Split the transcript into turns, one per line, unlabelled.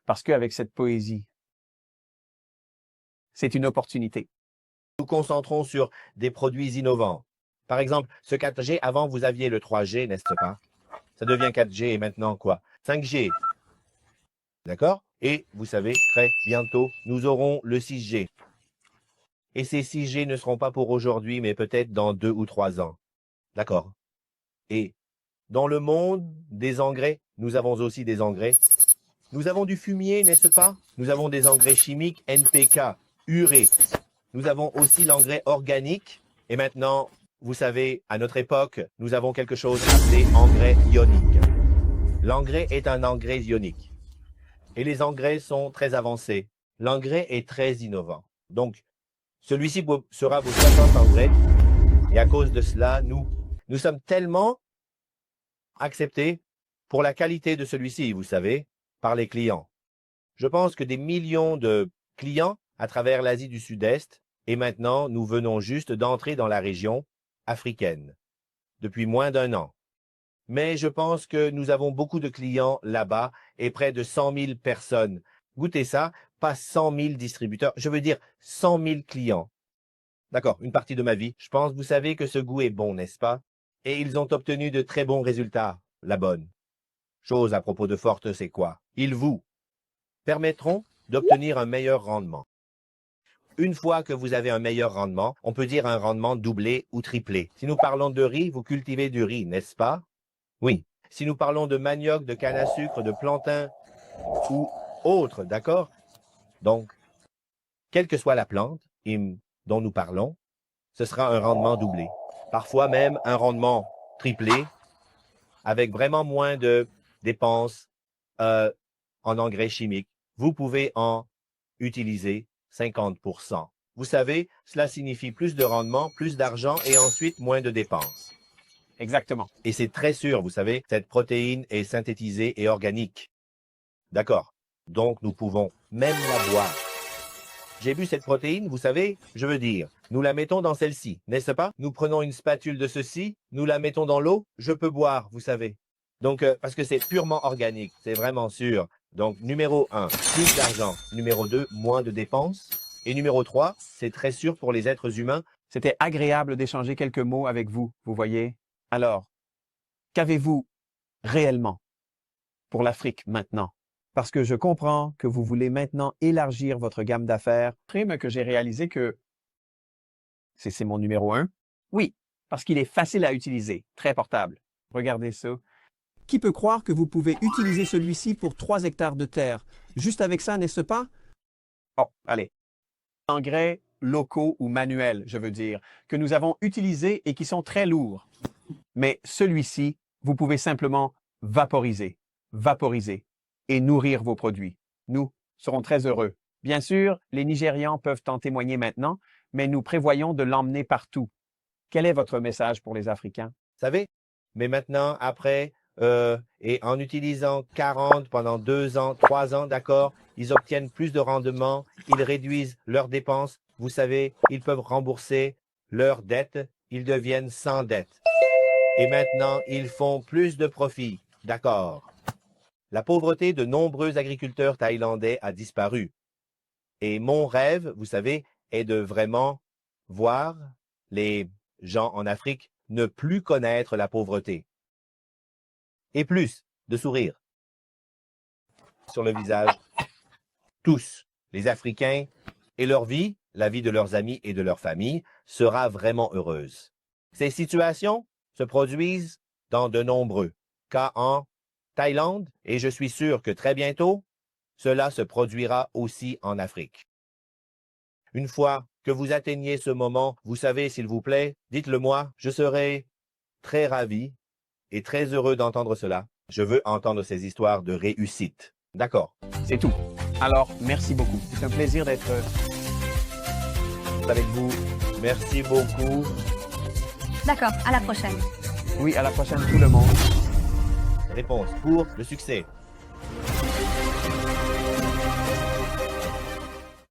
Parce qu'avec cette poésie, c'est une opportunité.
Nous concentrons sur des produits innovants. Par exemple, ce 4G, avant vous aviez le 3G, n'est-ce pas? Ça devient 4G et maintenant quoi? 5G. D'accord? Et vous savez, très bientôt, nous aurons le 6G. Et ces 6G ne seront pas pour aujourd'hui, mais peut-être dans 2 ou 3 ans. D'accord? Et dans le monde des engrais, nous avons aussi des engrais. Nous avons du fumier, n'est-ce pas? Nous avons des engrais chimiques, NPK, urée. Nous avons aussi l'engrais organique. Et maintenant, vous savez, à notre époque, nous avons quelque chose appelé engrais ionique. L'engrais est un engrais ionique. Et les engrais sont très avancés. L'engrais est très innovant. Donc, celui-ci sera vos 60 engrais. Et à cause de cela, nous sommes tellement acceptés pour la qualité de celui-ci, vous savez, par les clients. Je pense que des millions de clients à travers l'Asie du Sud-Est, et maintenant, nous venons juste d'entrer dans la région africaine depuis moins d'1 an. Mais je pense que nous avons beaucoup de clients là-bas et près de 100 000 personnes. Goûtez ça, pas 100 000 distributeurs, je veux dire 100 000 clients. D'accord, une partie de ma vie. Je pense, vous savez que ce goût est bon, n'est-ce pas? Et ils ont obtenu de très bons résultats. La bonne chose à propos de Forte, c'est quoi? Ils vous permettront d'obtenir un meilleur rendement. Une fois que vous avez un meilleur rendement, on peut dire un rendement doublé ou triplé. Si nous parlons de riz, vous cultivez du riz, n'est-ce pas? Oui. Si nous parlons de manioc, de canne à sucre, de plantain ou autre, d'accord? Donc, quelle que soit la plante dont nous parlons, ce sera un rendement doublé. Parfois même un rendement triplé avec vraiment moins de dépenses en engrais chimiques. Vous pouvez en utiliser 50%. Vous savez, cela signifie plus de rendement, plus d'argent et ensuite moins de dépenses.
Exactement.
Et c'est très sûr, vous savez, cette protéine est synthétisée et organique. D'accord. Donc, nous pouvons même la boire. J'ai bu cette protéine, vous savez, je veux dire, nous la mettons dans celle-ci, n'est-ce pas? Nous prenons une spatule de ceci, nous la mettons dans l'eau, je peux boire, vous savez. Donc, parce que c'est purement organique, c'est vraiment sûr. Donc, numéro 1, plus d'argent. Numéro 2, moins de dépenses. Et numéro 3, c'est très sûr pour les êtres humains.
C'était agréable d'échanger quelques mots avec vous, vous voyez. Alors, qu'avez-vous réellement pour l'Afrique maintenant? Parce que je comprends que vous voulez maintenant élargir votre gamme d'affaires. Mais que j'ai réalisé que c'est mon numéro 1. Oui, parce qu'il est facile à utiliser, très portable. Regardez ça. Qui peut croire que vous pouvez utiliser celui-ci pour 3 hectares de terre? Juste avec ça, n'est-ce pas? Oh, allez. Engrais locaux ou manuels, je veux dire, que nous avons utilisés et qui sont très lourds. Mais celui-ci, vous pouvez simplement vaporiser et nourrir vos produits. Nous serons très heureux. Bien sûr, les Nigérians peuvent en témoigner maintenant, mais nous prévoyons de l'emmener partout. Quel est votre message pour les Africains?
Vous savez, mais maintenant, après, et en utilisant 40 pendant 2 ans, 3 ans, d'accord, ils obtiennent plus de rendement, ils réduisent leurs dépenses. Vous savez, ils peuvent rembourser leurs dettes, ils deviennent sans dette. Et maintenant, ils font plus de profit, d'accord. La pauvreté de nombreux agriculteurs thaïlandais a disparu. Et mon rêve, vous savez, est de vraiment voir les gens en Afrique ne plus connaître la pauvreté. Et plus de sourire sur le visage. Tous, les Africains, et leur vie, la vie de leurs amis et de leur famille, sera vraiment heureuse. Ces situations se produisent dans de nombreux cas en Thaïlande, et je suis sûr que très bientôt, cela se produira aussi en Afrique. Une fois que vous atteignez ce moment, vous savez, s'il vous plaît, dites-le moi, je serai très ravi et très heureux d'entendre cela. Je veux entendre ces histoires de réussite. D'accord.
C'est tout. Alors, merci beaucoup. C'est un plaisir d'être avec vous.
Merci beaucoup.
D'accord, à la prochaine.
Oui, à la prochaine tout le monde.
Réponse pour le succès.